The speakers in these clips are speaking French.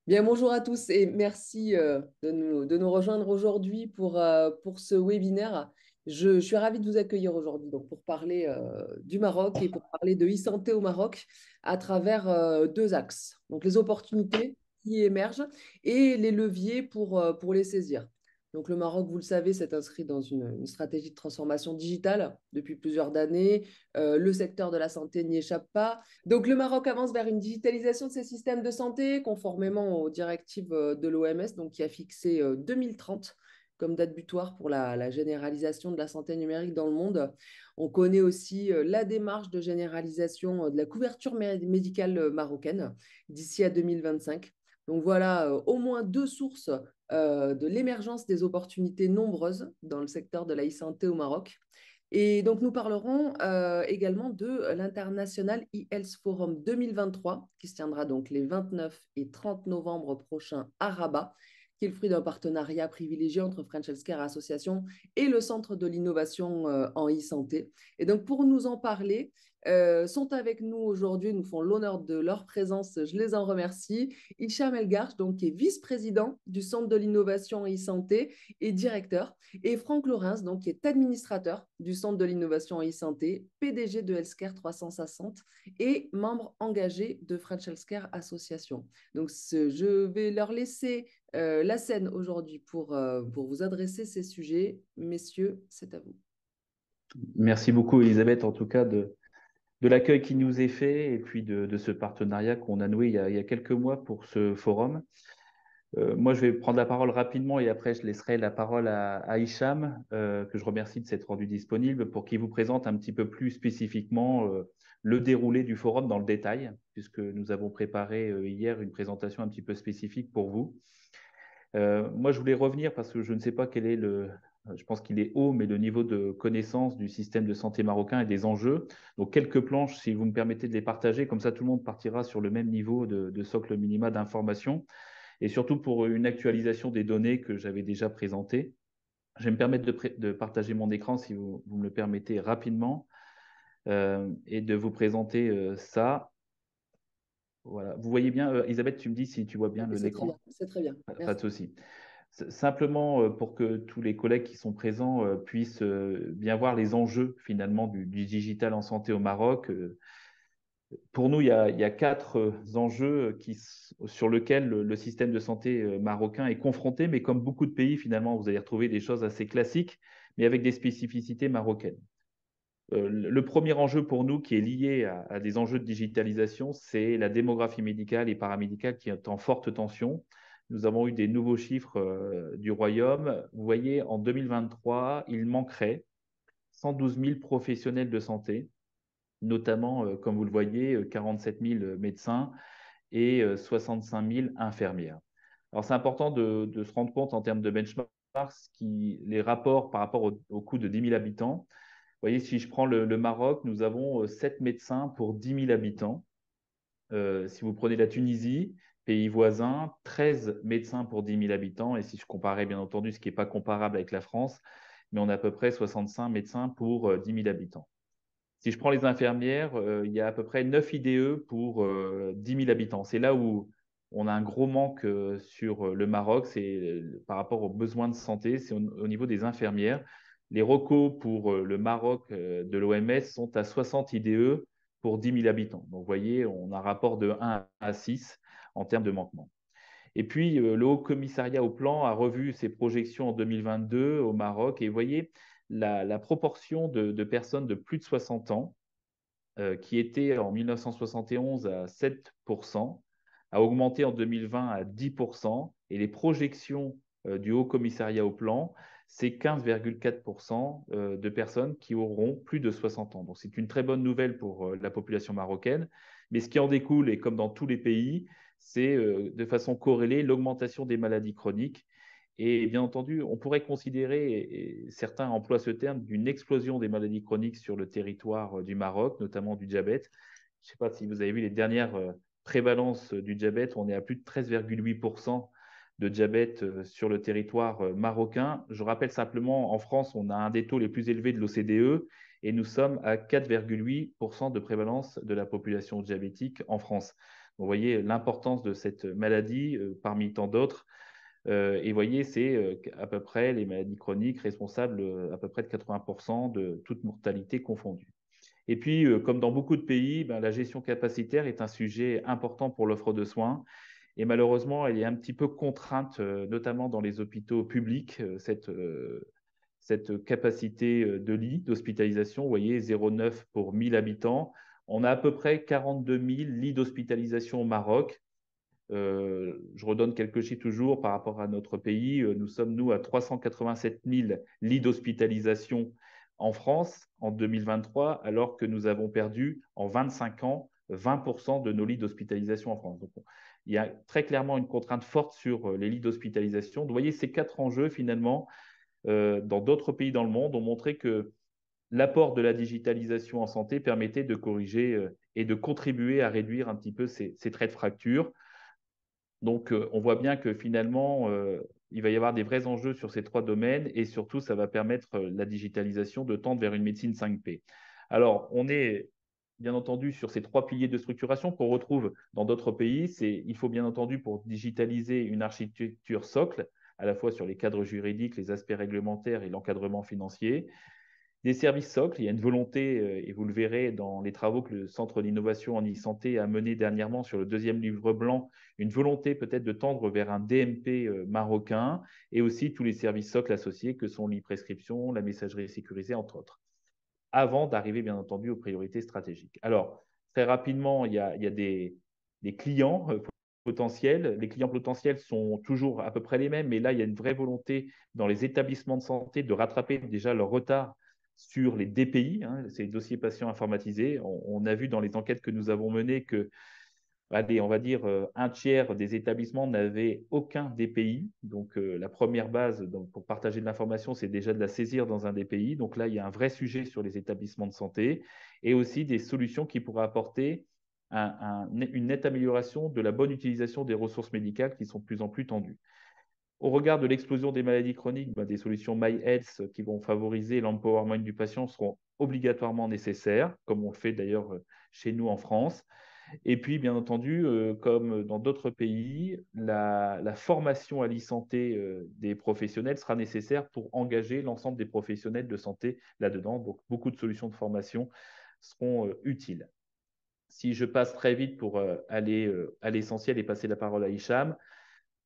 Bien, bonjour à tous et merci de nous rejoindre aujourd'hui pour ce webinaire. Je suis ravie de vous accueillir aujourd'hui donc pour parler du Maroc et pour parler de e-santé au Maroc à travers deux axes. Donc les opportunités qui émergent et les leviers pour les saisir. Donc le Maroc, vous le savez, s'est inscrit dans une stratégie de transformation digitale depuis plusieurs années. Le secteur de la santé n'y échappe pas. Donc, le Maroc avance vers une digitalisation de ses systèmes de santé, conformément aux directives de l'OMS, donc qui a fixé 2030 comme date butoir pour la généralisation de la santé numérique dans le monde. On connaît aussi la démarche de généralisation de la couverture médicale marocaine d'ici à 2025. Donc voilà, au moins deux sources de l'émergence des opportunités nombreuses dans le secteur de la e-santé au Maroc. Et donc, nous parlerons également de l'International e-Health Forum 2023, qui se tiendra donc les 29 et 30 novembre prochains à Rabat, qui est le fruit d'un partenariat privilégié entre French Healthcare Association et le Centre de l'innovation en e-santé. Et donc, pour nous en parler, sont avec nous aujourd'hui, nous font l'honneur de leur présence, je les en remercie. Hicham Elgarch, donc, qui est vice-président du Centre de l'innovation e-santé et directeur, et Franck Laurens, donc, qui est administrateur du Centre de l'innovation en e-santé, PDG de Healthcare 360 et membre engagé de French Healthcare Association. Donc, je vais leur laisser la scène aujourd'hui pour vous adresser ces sujets. Messieurs, c'est à vous. Merci beaucoup, Elisabeth, en tout cas, de l'accueil qui nous est fait et puis de ce partenariat qu'on a noué il y a quelques mois pour ce forum. Moi, je vais prendre la parole rapidement et après, je laisserai la parole à Hicham, que je remercie de s'être rendu disponible pour qu'il vous présente un petit peu plus spécifiquement le déroulé du forum dans le détail, puisque nous avons préparé hier une présentation un petit peu spécifique pour vous. Moi, je voulais revenir parce que je ne sais pas quel est je pense qu'il est haut, mais le niveau de connaissance du système de santé marocain et des enjeux. Donc, quelques planches, si vous me permettez de les partager, comme ça tout le monde partira sur le même niveau de socle minima d'information et surtout pour une actualisation des données que j'avais déjà présentées. Je vais me permettre de partager mon écran si vous me le permettez rapidement et de vous présenter ça. Voilà. Vous voyez bien, Elisabeth, tu me dis si tu vois bien Oui, c'est très bien, l'écran? c'est très bien. Pas de Merci. souci. Simplement pour que tous les collègues qui sont présents puissent bien voir les enjeux finalement du digital en santé au Maroc. Pour nous, il y a quatre enjeux sur lesquels le système de santé marocain est confronté, mais comme beaucoup de pays, finalement, vous allez retrouver des choses assez classiques, mais avec des spécificités marocaines. Le premier enjeu pour nous qui est lié à des enjeux de digitalisation, c'est la démographie médicale et paramédicale qui est en forte tension. Nous avons eu des nouveaux chiffres du Royaume. Vous voyez, en 2023, il manquerait 112 000 professionnels de santé, notamment, comme vous le voyez, 47 000 médecins et 65 000 infirmières. Alors, c'est important de se rendre compte en termes de benchmark, les rapports par rapport au coût de 10 000 habitants. Vous voyez, si je prends le Maroc, nous avons 7 médecins pour 10 000 habitants. Si vous prenez la Tunisie, pays voisin, 13 médecins pour 10 000 habitants. Et si je comparais, bien entendu, ce qui n'est pas comparable avec la France, mais on a à peu près 65 médecins pour 10 000 habitants. Si je prends les infirmières, il y a à peu près 9 IDE pour 10 000 habitants. C'est là où on a un gros manque sur le Maroc, c'est par rapport aux besoins de santé, c'est au niveau des infirmières. Les recos pour le Maroc de l'OMS sont à 60 IDE pour 10 000 habitants. Donc, vous voyez, on a un rapport de 1 à 6 en termes de manquement. Et puis, le Haut Commissariat au Plan a revu ses projections en 2022 au Maroc. Et vous voyez, la proportion de personnes de plus de 60 ans, qui était en 1971 à 7%, a augmenté en 2020 à 10%. Et les projections du Haut Commissariat au Plan, c'est 15,4% de personnes qui auront plus de 60 ans. Donc, c'est une très bonne nouvelle pour la population marocaine. Mais ce qui en découle, et comme dans tous les pays, c'est de façon corrélée l'augmentation des maladies chroniques. Et bien entendu, on pourrait considérer, et certains emploient ce terme, d'une explosion des maladies chroniques sur le territoire du Maroc, notamment du diabète. Je ne sais pas si vous avez vu les dernières prévalences du diabète, on est à plus de 13,8% de diabète sur le territoire marocain. Je rappelle simplement, en France, on a un des taux les plus élevés de l'OCDE et nous sommes à 4,8% de prévalence de la population diabétique en France. Vous voyez l'importance de cette maladie parmi tant d'autres. Et vous voyez, c'est à peu près les maladies chroniques responsables à peu près de 80% de toute mortalité confondue. Et puis, comme dans beaucoup de pays, ben, la gestion capacitaire est un sujet important pour l'offre de soins. Et malheureusement, elle est un petit peu contrainte, notamment dans les hôpitaux publics, cette capacité de lit d'hospitalisation. Vous voyez, 0,9 pour 1000 habitants. On a à peu près 42 000 lits d'hospitalisation au Maroc. Je redonne quelques chiffres toujours par rapport à notre pays. Nous sommes, nous, à 387 000 lits d'hospitalisation en France en 2023, alors que nous avons perdu en 25 ans 20% de nos lits d'hospitalisation en France. Donc, il y a très clairement une contrainte forte sur les lits d'hospitalisation. Vous voyez, ces quatre enjeux, finalement, dans d'autres pays dans le monde, ont montré que l'apport de la digitalisation en santé permettait de corriger et de contribuer à réduire un petit peu ces traits de fracture. Donc, on voit bien que finalement, il va y avoir des vrais enjeux sur ces trois domaines et surtout, ça va permettre la digitalisation de tendre vers une médecine 5P. Alors, on est bien entendu sur ces trois piliers de structuration qu'on retrouve dans d'autres pays. Il faut bien entendu pour digitaliser une architecture socle, à la fois sur les cadres juridiques, les aspects réglementaires et l'encadrement financier. Des services socles, il y a une volonté, et vous le verrez dans les travaux que le Centre d'innovation en e-santé a mené dernièrement sur le deuxième livre blanc, une volonté peut-être de tendre vers un DMP marocain et aussi tous les services socles associés que sont l'e-prescription, la messagerie sécurisée, entre autres, avant d'arriver bien entendu aux priorités stratégiques. Alors, très rapidement, il y a des clients potentiels. Les clients potentiels sont toujours à peu près les mêmes, mais là, il y a une vraie volonté dans les établissements de santé de rattraper déjà leur retard sur les DPI, hein, ces dossiers patients informatisés. On a vu dans les enquêtes que nous avons menées que, allez, on va dire, un tiers des établissements n'avaient aucun DPI. Donc, la première base pour partager de l'information, c'est déjà de la saisir dans un DPI. Donc là, il y a un vrai sujet sur les établissements de santé et aussi des solutions qui pourraient apporter une nette amélioration de la bonne utilisation des ressources médicales qui sont de plus en plus tendues. Au regard de l'explosion des maladies chroniques, des solutions MyHealth qui vont favoriser l'empowerment du patient seront obligatoirement nécessaires, comme on le fait d'ailleurs chez nous en France. Et puis, bien entendu, comme dans d'autres pays, la formation à l'e-santé des professionnels sera nécessaire pour engager l'ensemble des professionnels de santé là-dedans. Donc, beaucoup de solutions de formation seront utiles. Si je passe très vite pour aller à l'essentiel et passer la parole à Hicham,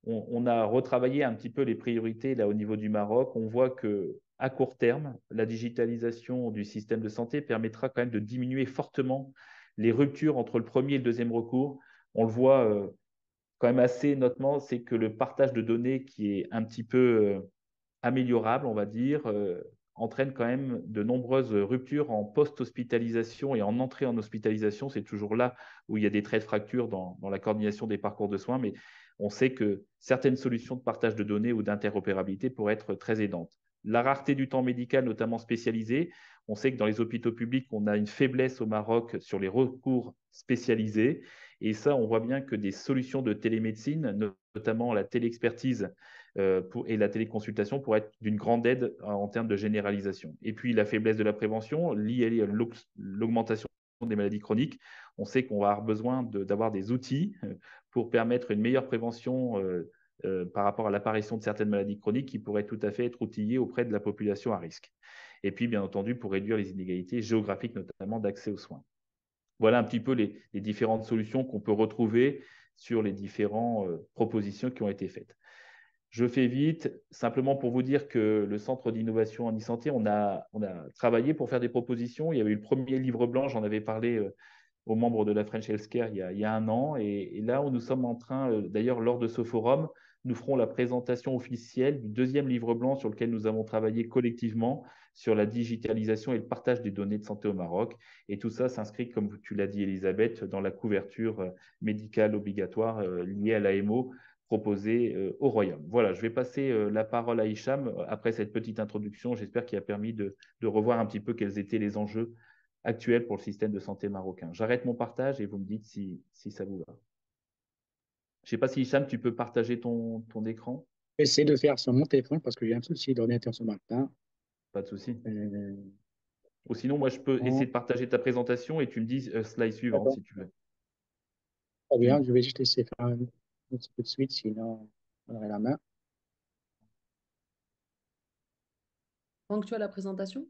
on a retravaillé un petit peu les priorités là au niveau du Maroc. On voit que à court terme, la digitalisation du système de santé permettra quand même de diminuer fortement les ruptures entre le premier et le deuxième recours. On le voit quand même assez notamment, c'est que le partage de données qui est un petit peu améliorable, on va dire, entraîne quand même de nombreuses ruptures en post-hospitalisation et en entrée en hospitalisation. C'est toujours là où il y a des traits de fracture dans la coordination des parcours de soins, mais on sait que certaines solutions de partage de données ou d'interopérabilité pourraient être très aidantes. La rareté du temps médical, notamment spécialisé, on sait que dans les hôpitaux publics, on a une faiblesse au Maroc sur les recours spécialisés. Et ça, on voit bien que des solutions de télémédecine, notamment la téléexpertise et la téléconsultation, pourraient être d'une grande aide en termes de généralisation. Et puis, la faiblesse de la prévention liée à l'augmentation des maladies chroniques. On sait qu'on va avoir besoin d'avoir des outils pour permettre une meilleure prévention par rapport à l'apparition de certaines maladies chroniques qui pourraient tout à fait être outillées auprès de la population à risque. Et puis, bien entendu, pour réduire les inégalités géographiques, notamment d'accès aux soins. Voilà un petit peu les différentes solutions qu'on peut retrouver sur les différentes propositions qui ont été faites. Je fais vite, simplement pour vous dire que le Centre d'innovation en e-santé, on a travaillé pour faire des propositions. Il y avait eu le premier livre blanc, j'en avais parlé aux membres de la French Healthcare il y a un an. Et là, nous sommes en train, d'ailleurs, lors de ce forum, nous ferons la présentation officielle du deuxième livre blanc sur lequel nous avons travaillé collectivement sur la digitalisation et le partage des données de santé au Maroc. Et tout ça s'inscrit, comme tu l'as dit, Elisabeth, dans la couverture médicale obligatoire liée à l'AMO proposée au Royaume. Voilà, je vais passer la parole à Hicham après cette petite introduction. J'espère qu'il a permis de revoir un petit peu quels étaient les enjeux actuels pour le système de santé marocain. J'arrête mon partage et vous me dites si ça vous va. Je ne sais pas si Hicham, tu peux partager ton écran. J'essaie de faire sur mon téléphone parce que j'ai un souci d'ordinateur ce matin. Pas de souci. Euh, Ou sinon, moi, je peux essayer bon, de partager ta présentation et tu me dis slide suivante d'accord. si tu veux. Très bien, je vais juste essayer de faire un petit peu de suite, sinon on aurait la main. Franck, tu as la présentation?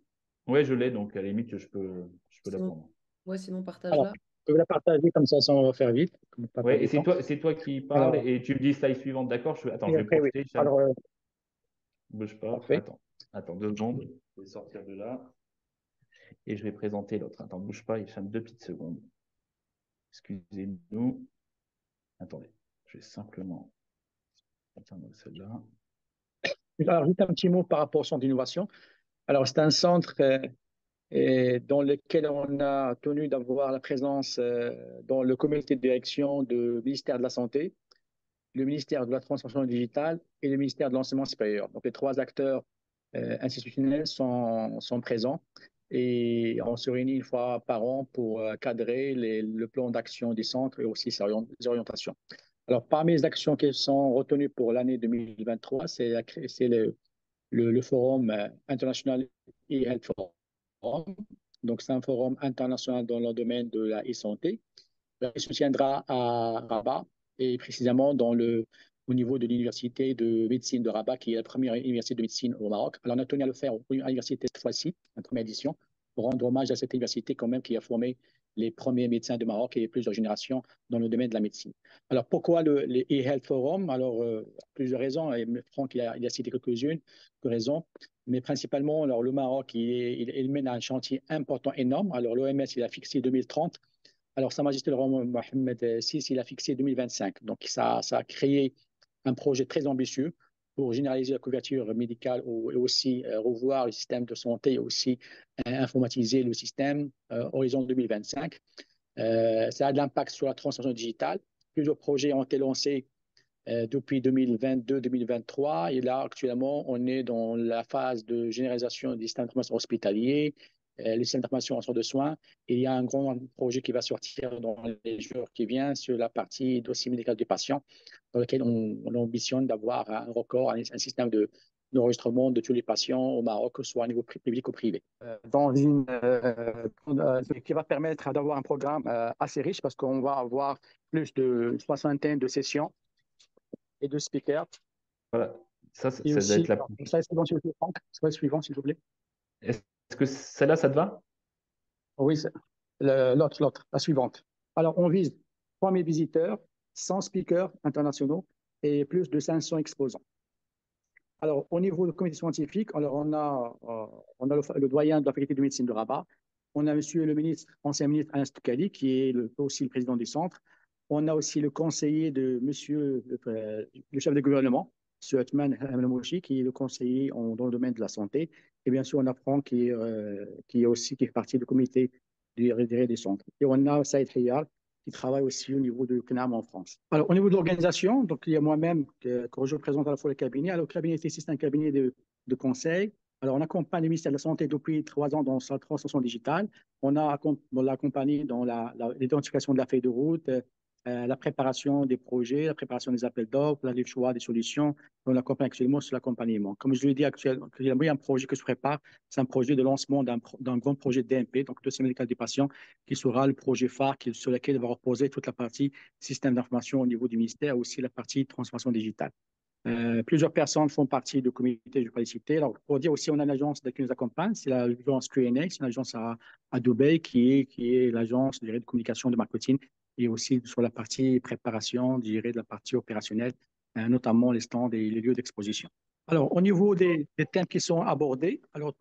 Ouais, je l'ai, donc à la limite, je peux la Sinon, prendre. ouais, sinon Alors, partage-la. je vais la partager comme ça on va faire vite, pour ne pas perdre Ouais, et de temps. c'est toi qui parles Alors, et tu me dis slide suivante, d'accord? Attends, et je vais après, oui. projeter, Hicham. Alors, Bouge pas. parfait. Attends 2 secondes. Je vais sortir de là et je vais présenter l'autre. Attends, bouge pas, Hicham, 2 petites secondes. Excusez-nous. Attendez, je vais simplement atteindre celle-là. Alors, juste un petit mot par rapport au centre d'innovation. Alors, c'est un centre et dans lequel on a tenu d'avoir la présence dans le comité de direction du ministère de la Santé, le ministère de la Transformation digitale et le ministère de l'Enseignement supérieur. Donc, les trois acteurs institutionnels sont présents et on se réunit une fois par an pour cadrer le plan d'action des centres et aussi ses orientations. Alors, parmi les actions qui sont retenues pour l'année 2023, c'est le forum international e-health forum. Donc, c'est un forum international dans le domaine de la e-santé. Il se tiendra à Rabat et précisément au niveau de l'université de médecine de Rabat, qui est la première université de médecine au Maroc. Alors, on a tenu à le faire à l'université cette fois-ci, la première édition, pour rendre hommage à cette université quand même qui a formé les premiers médecins de Maroc et plusieurs générations dans le domaine de la médecine. Alors, pourquoi le e-health forum? Alors, plusieurs raisons, et Franck il a cité quelques-unes de raisons, mais principalement, alors, le Maroc, il mène un chantier important, énorme. Alors, l'OMS, il a fixé 2030. Alors, Sa Majesté le roi Mohamed VI, il a fixé 2025. Donc, ça a créé un projet très ambitieux pour généraliser la couverture médicale et aussi revoir le système de santé et aussi informatiser le système horizon 2025. Ça a de l'impact sur la transformation digitale. Plusieurs projets ont été lancés depuis 2022-2023. Et là, actuellement, on est dans la phase de généralisation des systèmes d'information hospitaliers, les systèmes d'information en centre de soins. Et il y a un grand projet qui va sortir dans les jours qui viennent sur la partie dossier médical du patient, dans lequel on ambitionne d'avoir un record, un système d'enregistrement de tous les patients au Maroc, que ce soit au niveau public ou privé. Qui va permettre d'avoir un programme assez riche parce qu'on va avoir plus de soixantaine de sessions et deux speakers. Voilà, Et ça doit être aussi, la. alors, slide suivant, s'il vous plaît, Franck. Slide suivant, s'il vous plaît. Est-ce que celle-là, ça te va? Oui, l'autre, la suivante. Alors, on vise 3 000 visiteurs, 100 speakers internationaux et plus de 500 exposants. Alors, au niveau du comité scientifique, alors on a le doyen de la faculté de médecine de Rabat, on a monsieur le ministre, ancien ministre Anas Toukali, qui est aussi le président du centre. On a aussi le conseiller de monsieur le chef de gouvernement, M. Othman Hamamouchi, qui est le conseiller dans le domaine de la santé. Et bien sûr, on a Franck qui fait partie du comité des centres. Et on a Saïd Hiyar, qui travaille aussi au niveau du CNAM en France. Alors, au niveau de l'organisation, donc il y a moi-même que je représente à la fois le cabinet. Alors, le cabinet ici, c'est un cabinet de conseil. Alors, on accompagne le ministère de la Santé depuis 3 ans dans sa transformation digitale. On l'a accompagné dans l'identification de la feuille de route, la préparation des projets, la préparation des appels d'offres, le choix des solutions. On l'accompagne actuellement sur l'accompagnement. Comme je l'ai dit actuellement, il y a un projet que je prépare, c'est un projet de lancement d'un grand projet de DMP, donc dossier médical des patients, qui sera le projet phare sur lequel va reposer toute la partie système d'information au niveau du ministère, aussi la partie transformation digitale. Plusieurs personnes font partie du comité, je vais pas les citer. Alors, pour dire aussi, on a une agence qui nous accompagne, c'est l'agence Q&A, c'est une agence à Dubaï qui est l'agence de communication de marketing et aussi sur la partie préparation, de la partie opérationnelle, notamment les stands et les lieux d'exposition. Alors, au niveau des thèmes qui sont abordés, alors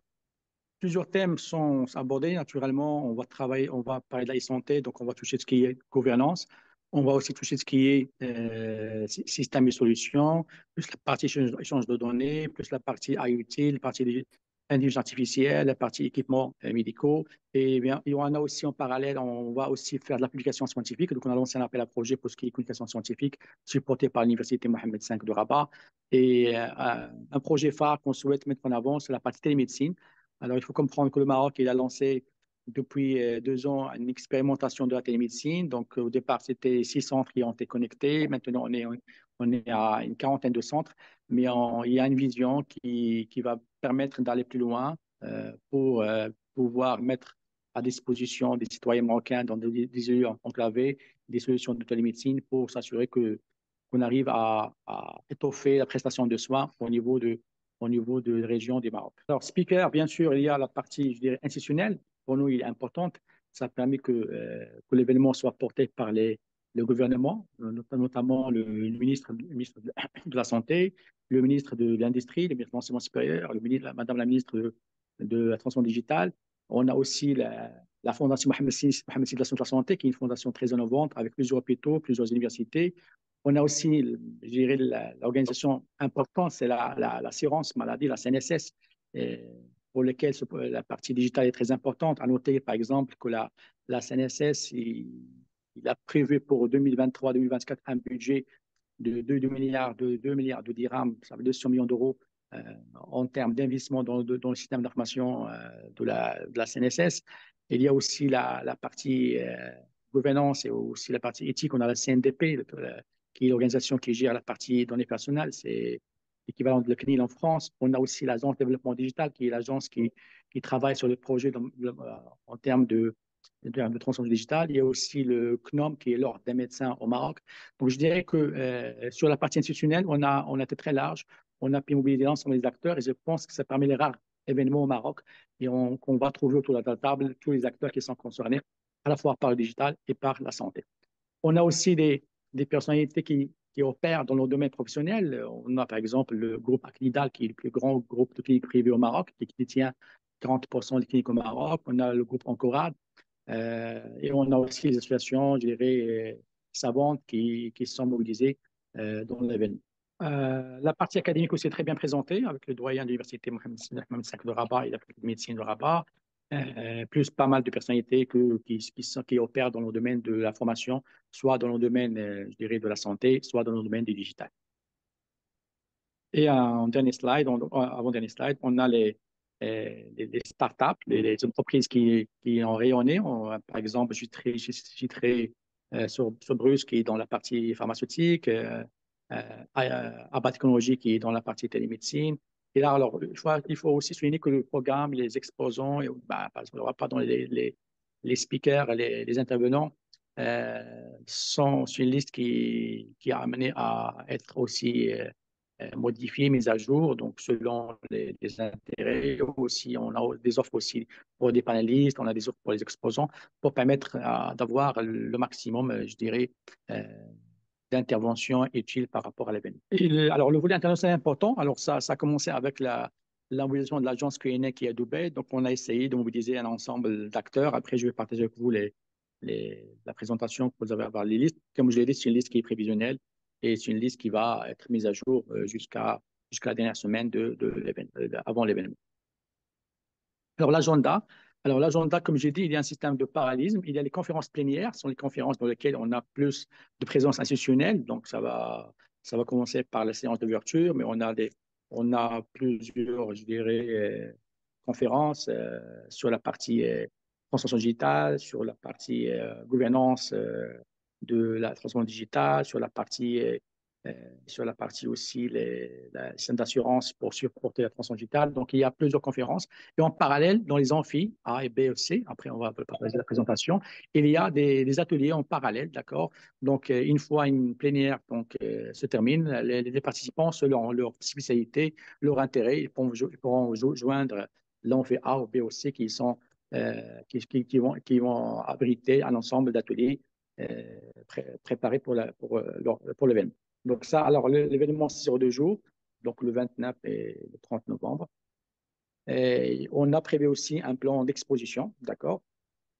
plusieurs thèmes sont abordés. Naturellement, on va parler de la santé, donc on va toucher ce qui est gouvernance. On va aussi toucher ce qui est système et solutions, plus la partie échange de données, plus la partie IoT, la partie intelligence artificielle, la partie équipements médicaux. Et bien, et on a aussi en parallèle, on va aussi faire de la publication scientifique. Donc, on a lancé un appel à projet pour ce qui est communication scientifique, supporté par l'Université Mohamed V de Rabat. Et un projet phare qu'on souhaite mettre en avant, c'est la partie télémédecine. Alors, il faut comprendre que le Maroc, il a lancé depuis 2 ans une expérimentation de la télémédecine. Donc, au départ, c'était 6 centres qui ont été connectés. Maintenant, on est à une quarantaine de centres, mais il y a une vision qui va permettre d'aller plus loin pour pouvoir mettre à disposition des citoyens marocains dans des lieux enclavés, des solutions de télémédecine pour s'assurer qu'on arrive à étoffer la prestation de soins au niveau de la région du Maroc. Alors, speaker, bien sûr, il y a la partie, je dirais, institutionnelle. Pour nous, il est importante. Ça permet que l'événement soit porté par le gouvernement, notamment le ministre de la Santé, le ministre de l'Industrie, le ministre de l'Enseignement supérieur, Madame la ministre de la Transformation digitale. On a aussi la Fondation Mohamed VI de la Santé, qui est une fondation très innovante avec plusieurs hôpitaux, plusieurs universités. On a aussi, je dirais, l'organisation importante, c'est l'assurance maladie, la CNSS, pour laquelle la partie digitale est très importante. À noter, par exemple, que la CNSS, il a prévu pour 2023-2024 un budget de 2 milliards de dirhams, ça veut dire 200 millions d'euros en termes d'investissement dans le système d'information de la CNSS. Il y a aussi la partie gouvernance et aussi la partie éthique. On a la CNDP, qui est l'organisation qui gère la partie données personnelles. C'est l'équivalent de la CNIL en France. On a aussi l'agence de développement digital, qui est l'agence qui travaille sur les projets en termes de transformation digitale. Il y a aussi le CNOM, qui est l'Ordre des médecins au Maroc. Donc, je dirais que sur la partie institutionnelle, on a été très large. On a pu mobiliser l'ensemble des acteurs et je pense que ça parmi les rares événements au Maroc et qu'on va trouver autour de la table tous les acteurs qui sont concernés, à la fois par le digital et par la santé. On a aussi des personnalités qui opèrent dans nos domaines professionnels. On a par exemple le groupe Acnidal, qui est le plus grand groupe de cliniques privées au Maroc, qui détient 40% des cliniques au Maroc. On a le groupe Encorad, et on a aussi les associations, je dirais, savantes qui sont mobilisées dans l'événement. La partie académique aussi est très bien présentée avec le doyen de l'université Mohamed V de Rabat et la faculté de médecine de Rabat, plus pas mal de personnalités qui opèrent dans le domaine de la formation, soit dans le domaine, je dirais, de la santé, soit dans le domaine du digital. Et en dernier slide, avant-dernier slide, on a les startups, les entreprises qui ont rayonné. Par exemple, je citerai sur Bruce, qui est dans la partie pharmaceutique, Abba Technologies, qui est dans la partie télémédecine. Et là, alors, il faut aussi souligner que le programme, les exposants, parce qu'on ne pas dans les speakers, les intervenants, sont sur une liste qui a amené à être aussi modifiées, mises à jour, donc selon les intérêts. Aussi, on a des offres aussi pour des panélistes, on a des offres pour les exposants, pour permettre d'avoir le maximum, je dirais, d'interventions utiles par rapport à l'événement. Alors, le volet international est important. Alors, ça a commencé avec la mobilisation de l'agence QNA qui est à Dubaï. Donc, on a essayé de mobiliser un ensemble d'acteurs. Après, je vais partager avec vous la présentation que vous avez à voir les listes. Comme je l'ai dit, c'est une liste qui est prévisionnelle et c'est une liste qui va être mise à jour jusqu'à la dernière semaine avant l'événement. Alors, l'agenda, comme j'ai dit, il y a un système de parallélisme. Il y a les conférences plénières, ce sont les conférences dans lesquelles on a plus de présence institutionnelle. Donc, ça va commencer par la séance d'ouverture, mais on a plusieurs, je dirais, conférences sur la partie transformation digitale, sur la partie gouvernance de la transformation digitale, sur la partie aussi la système d'assurance pour supporter la transformation digitale. Donc, il y a plusieurs conférences. Et en parallèle, dans les amphis A et B et C, après on va partager la présentation, il y a des ateliers en parallèle, d'accord? Donc, une fois une plénière se termine, les participants, selon leur spécialité, leur intérêt, ils pourront joindre l'amphi A ou B ou C qui vont abriter un ensemble d'ateliers préparés pour l'événement. Donc ça, alors l'événement, c'est sur 2 jours, donc le 29 et le 30 novembre. Et on a prévu aussi un plan d'exposition, d'accord?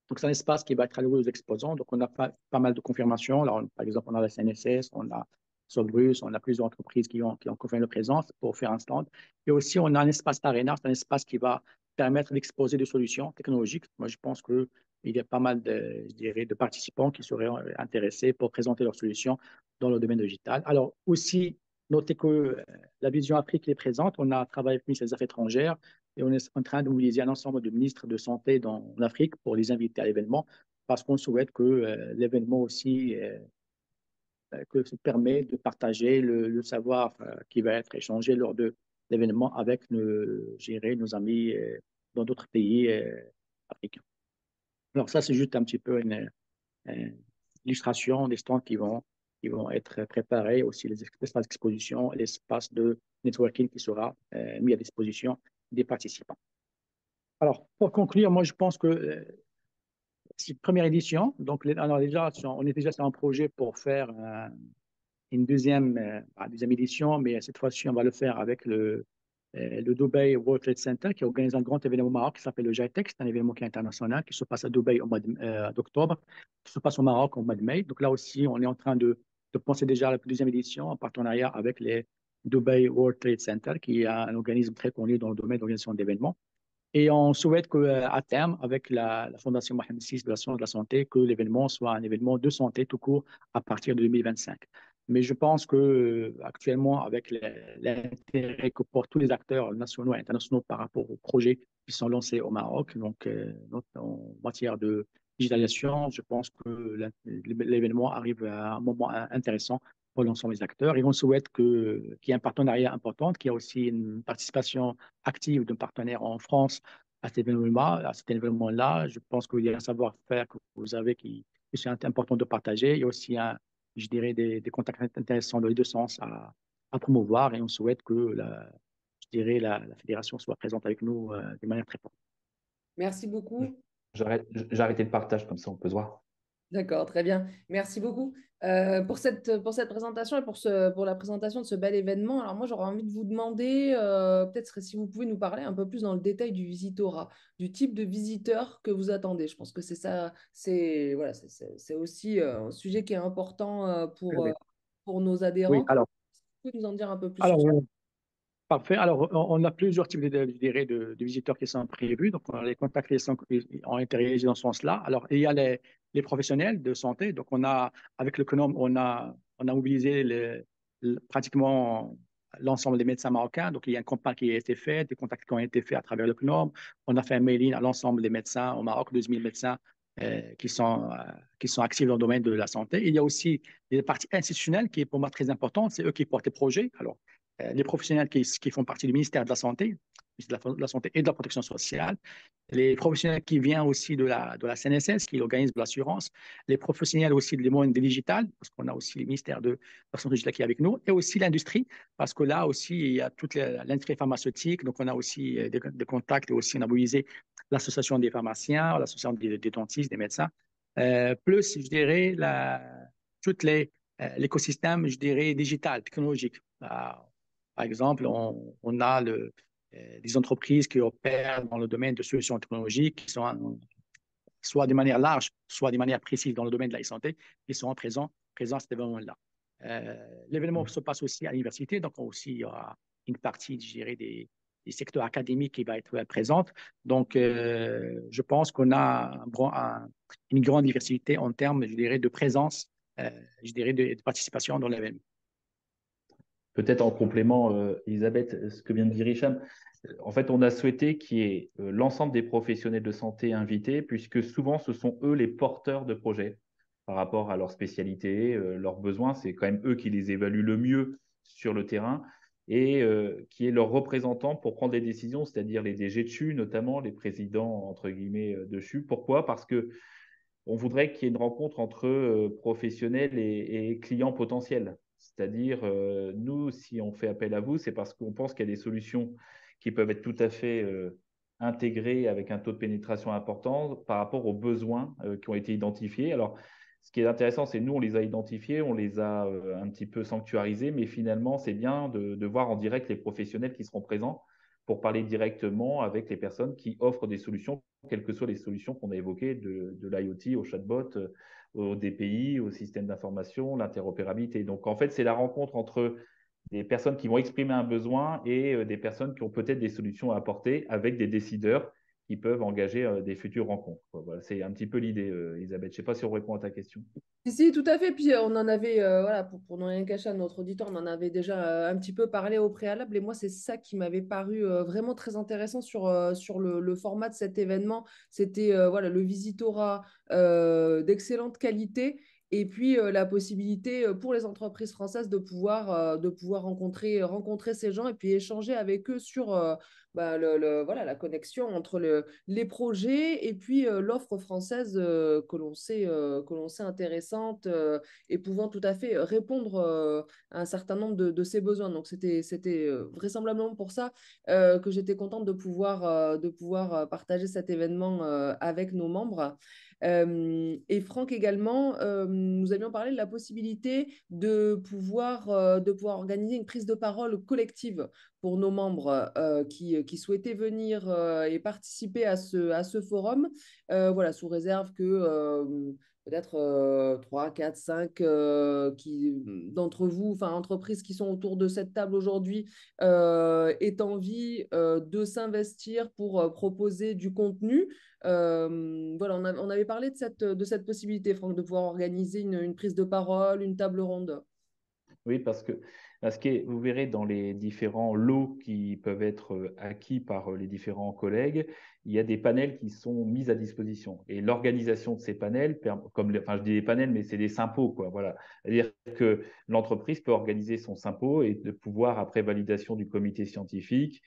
Donc c'est un espace qui va être alloué aux exposants. Donc on a pas mal de confirmations. Là, par exemple, on a la CNSS, on a Sobruce, on a plusieurs entreprises qui ont confirmé leur présence pour faire un stand. Et aussi, on a un espace d'arena, c'est un espace qui va permettre d'exposer des solutions technologiques. Moi, je pense qu'il y a pas mal je dirais, de participants qui seraient intéressés pour présenter leurs solutions dans le domaine digital. Alors aussi, notez que la vision Afrique est présente. On a travaillé avec le ministère des Affaires étrangères et on est en train de mobiliser un ensemble de ministres de santé dans l'Afrique pour les inviter à l'événement parce qu'on souhaite que l'événement aussi que ça permet de partager le savoir qui va être échangé lors de l'événement avec nos amis dans d'autres pays africains. Alors ça, c'est juste un petit peu une illustration des stands qui vont être préparés, aussi les espaces d'exposition, l'espace de networking qui sera mis à disposition des participants. Alors, pour conclure, moi, je pense que c'est une première édition. Donc, alors déjà, on est déjà sur un projet pour faire une deuxième édition, mais cette fois-ci, on va le faire avec le Dubai World Trade Center qui organise un grand événement au Maroc qui s'appelle le GITEX. C'est un événement qui est international qui se passe à Dubaï au mois d'octobre, qui se passe au Maroc au mois de mai. Donc là aussi, on est en train de penser déjà à la deuxième édition en partenariat avec les Dubai World Trade Center, qui est un organisme très connu dans le domaine de l'organisation d'événements. Et on souhaite qu'à terme, avec la Fondation Mohamed VI de la science de la santé, que l'événement soit un événement de santé tout court à partir de 2025. Mais je pense que actuellement, avec l'intérêt que portent tous les acteurs nationaux et internationaux par rapport aux projets qui sont lancés au Maroc, donc en matière de digitalisation, je pense que l'événement arrive à un moment intéressant pour l'ensemble des acteurs. Et on souhaite qu'il y ait un partenariat important, qu'il y ait aussi une participation active d'un partenaire en France à cet événement-là. Je pense qu'il y a un savoir-faire que vous avez qui est important de partager. Il y a aussi, je dirais, des contacts intéressants dans les deux sens à promouvoir et on souhaite que je dirais, la fédération soit présente avec nous de manière très forte. Merci beaucoup. J'ai arrêté le partage, comme ça on peut se voir. D'accord, très bien. Merci beaucoup pour cette présentation et pour la présentation de ce bel événement. Alors moi, j'aurais envie de vous demander, peut-être si vous pouvez nous parler un peu plus dans le détail du visitorat, du type de visiteur que vous attendez. Je pense que c'est ça, voilà, c'est aussi un sujet qui est important pour nos Oui, adhérents. Vous pouvez nous en dire un peu plus sur alors ça? parfait. Alors, on a plusieurs types je dirais, de visiteurs qui sont prévus. Donc, les contacts ont été réalisés dans ce sens-là. Alors, il y a les professionnels de santé. Donc, avec le CNOM, on a mobilisé pratiquement l'ensemble des médecins marocains. Donc, il y a une campagne qui a été faite, des contacts qui ont été faits à travers le CNOM. On a fait un mailing à l'ensemble des médecins au Maroc, 12 000 médecins qui sont actifs dans le domaine de la santé. Il y a aussi des parties institutionnelles qui est pour moi très importante. C'est eux qui portent les projets. Alors, les professionnels qui font partie du ministère de la Santé, de la Santé et de la Protection sociale, les professionnels qui viennent aussi de la CNSS, qui est l'organisme de l'assurance, les professionnels aussi du monde digital, parce qu'on a aussi le ministère de la Santé qui est avec nous, et aussi l'industrie, parce que là aussi, il y a toute l'industrie pharmaceutique, donc on a aussi des contacts, et aussi on a mobilisé l'association des pharmaciens, l'association des dentistes, des médecins, plus, je dirais, tout l'écosystème, je dirais, digital, technologique. Par exemple, on a des entreprises qui opèrent dans le domaine de solutions technologiques qui sont soit de manière large, soit de manière précise dans le domaine de la santé, qui sont présents à cet événement-là. L'événement se passe aussi à l'université, donc aussi il y aura une partie, je dirais, des secteurs académiques qui va être présente. Donc, je pense qu'on a une grande diversité en termes, je dirais, de présence, je dirais, de participation dans l'événement. Peut-être en complément, Elisabeth, ce que vient de dire Hicham, en fait, on a souhaité qu'il y ait l'ensemble des professionnels de santé invités, puisque souvent, ce sont eux les porteurs de projets par rapport à leur spécialité, leurs besoins. C'est quand même eux qui les évaluent le mieux sur le terrain et qui est leurs représentants pour prendre les décisions, c'est-à-dire les DG de CHU, notamment les présidents, entre guillemets, de CHU. Pourquoi? Parce que on voudrait qu'il y ait une rencontre entre professionnels et clients potentiels. C'est-à-dire, nous, si on fait appel à vous, c'est parce qu'on pense qu'il y a des solutions qui peuvent être tout à fait intégrées avec un taux de pénétration important par rapport aux besoins qui ont été identifiés. Alors, ce qui est intéressant, c'est nous, on les a identifiés, on les a un petit peu sanctuarisés, mais finalement, c'est bien de voir en direct les professionnels qui seront présents pour parler directement avec les personnes qui offrent des solutions, quelles que soient les solutions qu'on a évoquées, de l'IoT au chatbot, au DPI, au système d'information, l'interopérabilité. Donc, en fait, c'est la rencontre entre des personnes qui vont exprimer un besoin et des personnes qui ont peut-être des solutions à apporter avec des décideurs qui peuvent engager des futures rencontres. Voilà, c'est un petit peu l'idée, Elisabeth. Je ne sais pas si on répond à ta question. Si, tout à fait. Puis on en avait, voilà, pour ne rien cacher à notre auditeur, on en avait déjà un petit peu parlé au préalable. Et moi, c'est ça qui m'avait paru vraiment très intéressant sur le format de cet événement. C'était voilà, le visitorat d'excellente qualité Et puis, la possibilité pour les entreprises françaises de pouvoir rencontrer ces gens et puis échanger avec eux sur voilà, la connexion entre les projets et puis l'offre française que l'on sait intéressante et pouvant tout à fait répondre à un certain nombre de ces besoins. Donc, c'était vraisemblablement pour ça que j'étais contente de pouvoir partager cet événement avec nos membres. Et Franck également, nous avions parlé de la possibilité de pouvoir organiser une prise de parole collective pour nos membres qui souhaitaient venir et participer à ce forum, voilà, sous réserve que peut-être 3, 4, 5 d'entre vous, enfin entreprises qui sont autour de cette table aujourd'hui, aient envie de s'investir pour proposer du contenu. Voilà, on avait parlé de cette possibilité, Franck, de pouvoir organiser une prise de parole, une table ronde. Oui, parce que vous verrez dans les différents lots qui peuvent être acquis par les différents collègues, il y a des panels qui sont mis à disposition. Et l'organisation de ces panels, enfin je dis des panels, mais c'est des sympos, quoi. Voilà. C'est-à-dire que l'entreprise peut organiser son sympo et de pouvoir, après validation du comité scientifique,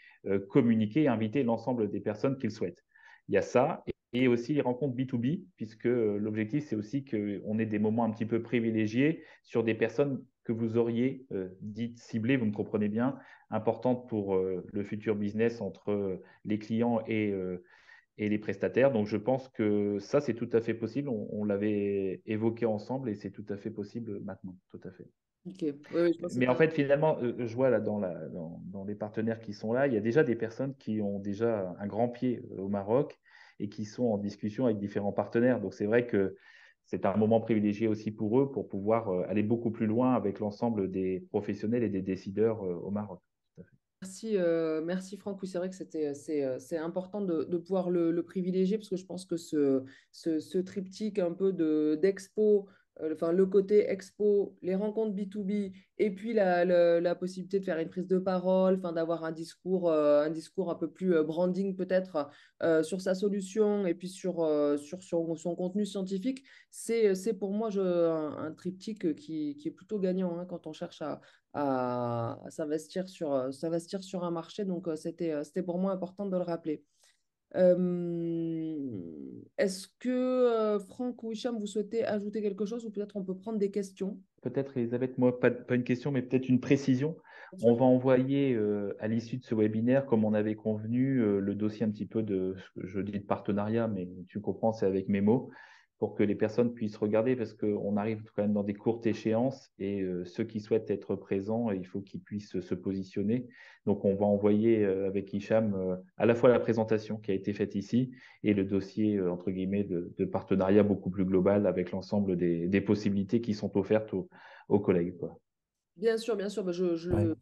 communiquer et inviter l'ensemble des personnes qu'il souhaite. Il y a ça. Et aussi les rencontres B2B, puisque l'objectif, c'est aussi qu'on ait des moments un petit peu privilégiés sur des personnes que vous auriez dites ciblées, vous me comprenez bien, importantes pour le futur business entre les clients et les prestataires. Donc, je pense que ça, c'est tout à fait possible. On l'avait évoqué ensemble et c'est tout à fait possible maintenant. Tout à fait. Ok. Oui, je pense que Mais en fait, finalement, je vois là dans les partenaires qui sont là, il y a déjà des personnes qui ont déjà un grand pied au Maroc et qui sont en discussion avec différents partenaires. Donc, c'est vrai que c'est un moment privilégié aussi pour eux pour pouvoir aller beaucoup plus loin avec l'ensemble des professionnels et des décideurs au Maroc. Merci Franck. Oui, c'est vrai que c'est important de pouvoir le privilégier parce que je pense que ce triptyque un peu d'expo, enfin le côté expo, les rencontres B2B et puis la possibilité de faire une prise de parole, enfin d'avoir un discours un peu plus branding peut-être sur sa solution et puis sur son contenu scientifique, c'est pour moi un triptyque qui est plutôt gagnant hein, quand on cherche à s'investir sur un marché. Donc, c'était pour moi important de le rappeler. Est-ce que Franck ou Hicham, vous souhaitez ajouter quelque chose ou peut-être on peut prendre des questions? Peut-être, Elisabeth, moi, pas une question, mais peut-être une précision. Bien On sûr. va envoyer à l'issue de ce webinaire, comme on avait convenu, le dossier un petit peu de, je dis de partenariat, mais tu comprends, c'est avec mes mots, pour que les personnes puissent regarder, parce qu'on arrive quand même dans des courtes échéances et ceux qui souhaitent être présents, il faut qu'ils puissent se positionner. Donc, on va envoyer avec Hicham à la fois la présentation qui a été faite ici et le dossier, entre guillemets, de partenariat beaucoup plus global avec l'ensemble des possibilités qui sont offertes aux collègues, quoi. Bien sûr, bah, Ouais.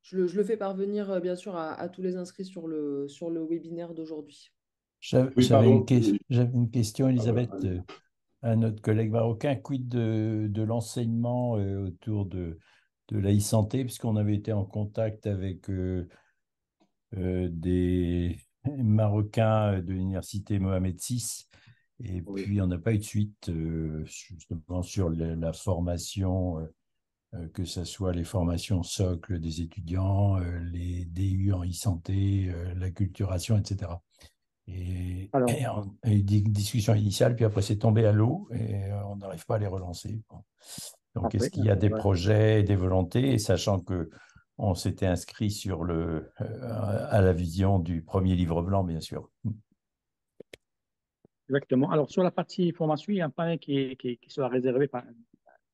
je le fais parvenir bien sûr à tous les inscrits sur le webinaire d'aujourd'hui. J'avais Oui, j'avais une, pardon. ques- j'avais une question, Ah bah, Elisabeth, allez. à notre collègue marocain. Quid de l'enseignement autour de la e-santé, puisqu'on avait été en contact avec des Marocains de l'université Mohamed VI, et Oui. puis on n'a pas eu de suite justement sur la formation, que ce soit les formations socles des étudiants, les DU en e-santé, l'acculturation, etc. Alors, Et on a eu une discussion initiale, puis après c'est tombé à l'eau et on n'arrive pas à les relancer. Bon. Donc, est-ce parfait. qu'il y a des projets et des volontés, et sachant que on s'était inscrit à la vision du premier livre blanc, bien sûr. Exactement. Alors, sur la partie formation, il y a un panel qui sera réservé, pas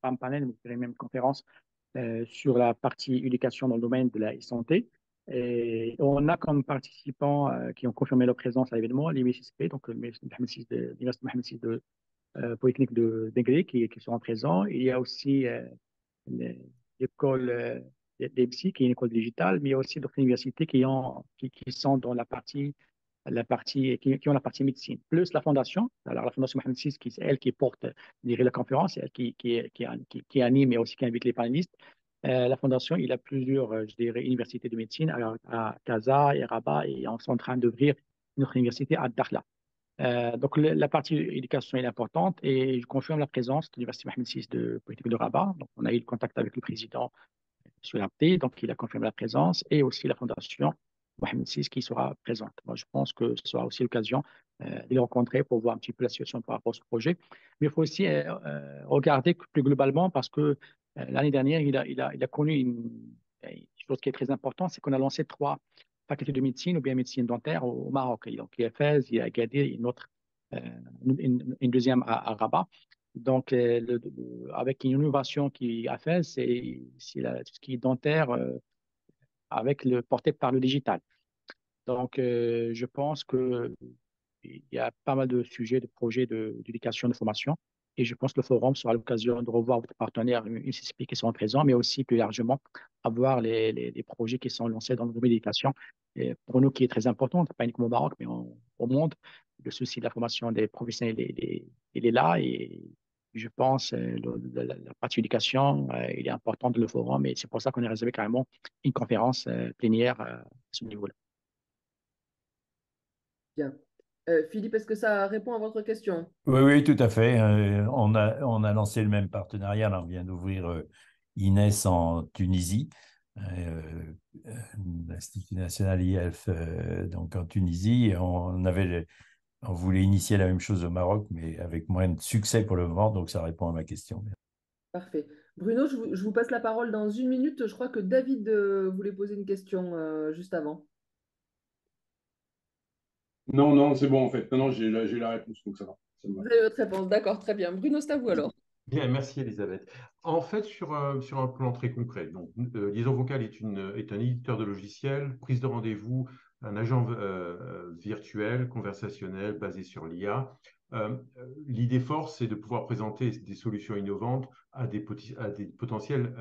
un panel, mais je dirais même une conférence sur la partie éducation dans le domaine de la santé. Et on a comme participants qui ont confirmé leur présence à l'événement l'IMSP, donc l'Université Mohamed VI de Polytechnique d'Aigri qui seront présents. Il y a aussi l'école d'EPSI, qui est une école digitale, mais il y a aussi d'autres universités qui sont dans qui ont la partie médecine, plus la fondation. Alors, la fondation Mohamed VI, c'est elle qui porte, je dirais, la conférence, c'est elle qui anime et aussi qui invite les panélistes. La fondation, il a plusieurs, je dirais, universités de médecine à Casa et Rabat, et on est en train d'ouvrir une autre université à Dakhla. Donc, la partie éducation est importante et je confirme la présence de l'Université Mohamed VI de Polytechnique de Rabat. Donc, on a eu le contact avec le président sur l'APT, donc il a confirmé la présence et aussi la fondation Mohamed VI qui sera présente. Moi, je pense que ce sera aussi l'occasion de les rencontrer pour voir un petit peu la situation par rapport à ce projet. Mais il faut aussi regarder plus globalement parce que l'année dernière, il a connu une chose qui est très importante, c'est qu'on a lancé 3 facultés de médecine ou bien médecine dentaire au Maroc. Et donc, il y a Fès, il y a Agadir, une autre, une deuxième à Rabat. Donc, avec une innovation qu'il a fait, c'est tout ce qui est dentaire porté par le digital. Donc, je pense qu'il y a pas mal de sujets, de projets d'éducation, de formation. Et je pense que le forum sera l'occasion de revoir votre partenaire UCSP qui seront présents, mais aussi plus largement avoir les projets qui sont lancés dans le domaine de l'éducation. Et pour nous, qui est très important, pas uniquement au Maroc, mais au monde, le souci de la formation des professionnels, il est là. Et je pense la partie éducation, il est important de le forum. Et c'est pour ça qu'on a réservé carrément une conférence plénière à ce niveau-là. Bien. Philippe, est-ce que ça répond à votre question? Oui, oui, tout à fait. On a lancé le même partenariat. Là, on vient d'ouvrir INES en Tunisie, euh, l'Institut national IELF, donc en Tunisie. Et on voulait initier la même chose au Maroc, mais avec moins de succès pour le moment. Donc, ça répond à ma question. Parfait. Bruno, je vous passe la parole dans 1 minute. Je crois que David voulait poser une question juste avant. Non, non, c'est bon en fait. Non, non, j'ai la réponse, donc ça va. Ça me va. Vous avez votre réponse. D'accord, très bien. Bruno, c'est à vous alors. Bien, merci Elisabeth. En fait, sur un plan très concret, donc, Liaison Vocale est un éditeur de logiciels, prise de rendez-vous, un agent virtuel, conversationnel, basé sur l'IA. L'idée force, c'est de pouvoir présenter des solutions innovantes à des potentiels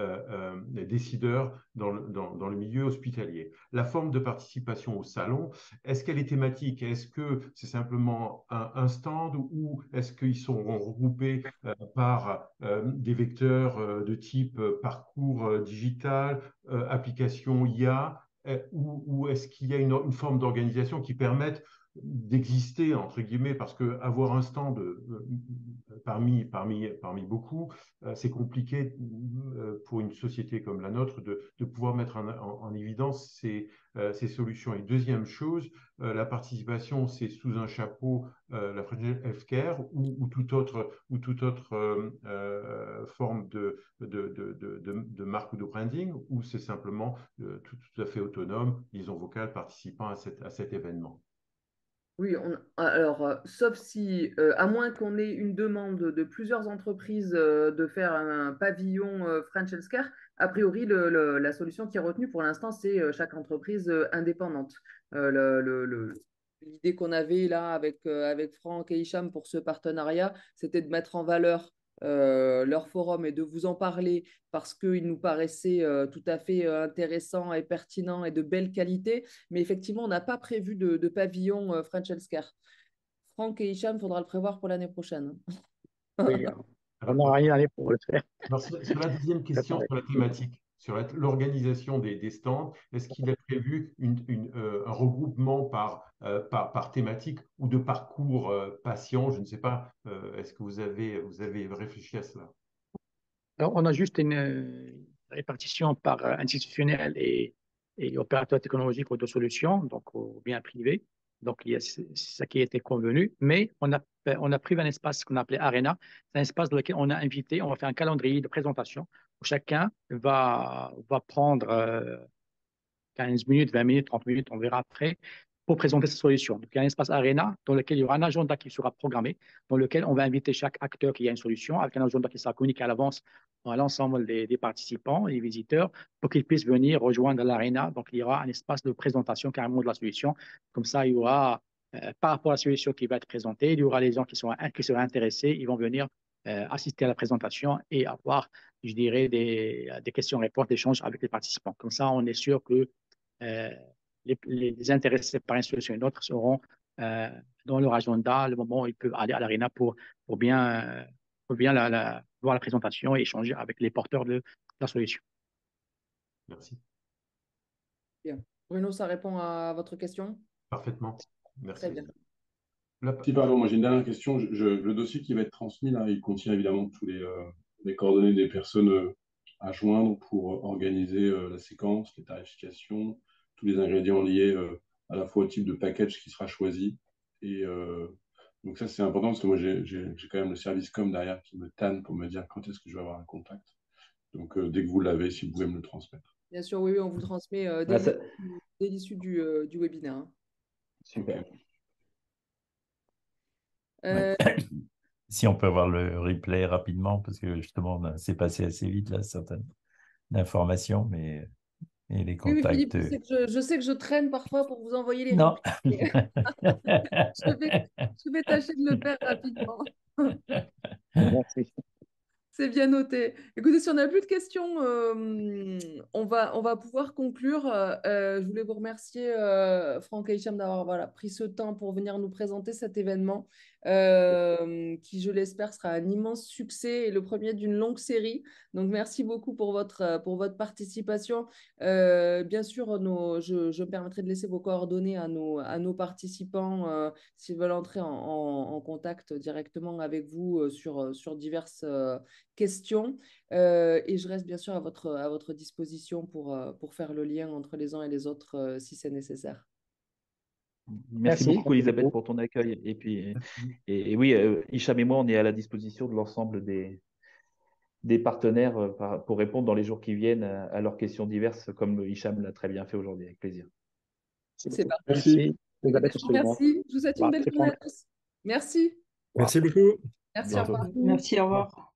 décideurs dans le milieu hospitalier. La forme de participation au salon, est-ce qu'elle est thématique? Est-ce que c'est simplement un stand ou est-ce qu'ils seront regroupés par des vecteurs de type parcours digital, application IA, ou est-ce qu'il y a une forme d'organisation qui permette d'exister, entre guillemets, parce que avoir un stand parmi beaucoup, c'est compliqué pour une société comme la nôtre de pouvoir mettre en évidence ces solutions. Et deuxième chose, la participation, c'est sous un chapeau la French Healthcare ou toute autre forme de marque ou de branding, ou c'est simplement tout à fait autonome, Liaison Vocale participant à cet événement. Oui, alors, sauf si, à moins qu'on ait une demande de plusieurs entreprises de faire un pavillon French Healthcare, a priori, la solution qui est retenue pour l'instant, c'est chaque entreprise indépendante. L'idée qu'on avait là avec Franck et Hicham pour ce partenariat, c'était de mettre en valeur leur forum et de vous en parler parce qu'il nous paraissait tout à fait intéressant et pertinent et de belle qualité. Mais effectivement, on n'a pas prévu de pavillon French Healthcare. Franck et Hicham, il faudra le prévoir pour l'année prochaine. Oui, on Alors, n'aura rien à aller pour le faire. alors, sur la deuxième question, sur la thématique, sur l'organisation des stands, est-ce qu'il est prévu un regroupement par thématique ou de parcours patient? Je ne sais pas. Est-ce que vous avez réfléchi à cela? Alors, on a juste une répartition par institutionnel et opérateur technologique ou de solutions, donc au bien privé. Donc, il y a ça qui a été convenu, mais on a pris un espace qu'on appelait Arena. C'est un espace dans lequel on a invité, on va faire un calendrier de présentation où chacun va prendre 15 minutes, 20 minutes, 30 minutes, on verra après, pour présenter sa solution. Donc, il y a un espace Arena dans lequel il y aura un agenda qui sera programmé, dans lequel on va inviter chaque acteur qui a une solution, avec un agenda qui sera communiqué à l'avance à l'ensemble des participants et des visiteurs, pour qu'ils puissent venir rejoindre l'Arena. Donc, il y aura un espace de présentation carrément de la solution. Comme ça, il y aura, par rapport à la solution qui va être présentée, il y aura les gens qui seraient intéressés, ils vont venir assister à la présentation et avoir, je dirais, des questions-réponses, des échanges avec les participants. Comme ça, on est sûr que euh, les intéressés par une solution ou une autre seront dans leur agenda le moment où ils peuvent aller à l'Arena pour bien, voir la présentation et échanger avec les porteurs de la solution. Merci. Bien. Bruno, ça répond à votre question? Parfaitement. Très Merci. bien. Si, pardon, moi j'ai une dernière question. Le dossier qui va être transmis, là, il contient évidemment tous les coordonnées des personnes à joindre pour organiser la séquence, les tarifications, tous les ingrédients liés à la fois au type de package qui sera choisi. Et donc ça, c'est important parce que moi, j'ai quand même le service com derrière qui me tanne pour me dire quand est-ce que je vais avoir un contact. Donc dès que vous l'avez, si vous pouvez me le transmettre. Bien sûr, oui, on vous transmet Ah, dès l'issue du webinaire. Hein. Super. Euh, Si on peut avoir le replay rapidement, parce que justement, c'est passé assez vite, là, certaines informations, mais et les Oui, contacts. Philippe, je sais que je traîne parfois pour vous envoyer les Non. replays. Je vais tâcher de le faire rapidement. Merci. C'est bien noté. Écoutez, si on n'a plus de questions, on va pouvoir conclure. Je voulais vous remercier, Franck et Hicham, d'avoir pris ce temps pour venir nous présenter cet événement, qui, je l'espère, sera un immense succès et le premier d'une longue série. Donc, merci beaucoup pour votre participation. Bien sûr, je me permettrai de laisser vos coordonnées à nos participants s'ils veulent entrer en contact directement avec vous sur diverses questions. Et je reste bien sûr à votre disposition pour faire le lien entre les uns et les autres si c'est nécessaire. Merci beaucoup, Elisabeth, pour ton accueil. Et puis, et oui, Hicham et moi, on est à la disposition de l'ensemble des partenaires pour répondre dans les jours qui viennent à leurs questions diverses, comme Hicham l'a très bien fait aujourd'hui, avec plaisir. C'est parti. Merci. Elisabeth, Je vous remercie. Je vous souhaite une belle journée à tous. Merci. Merci beaucoup. Merci, au revoir. Merci, au revoir.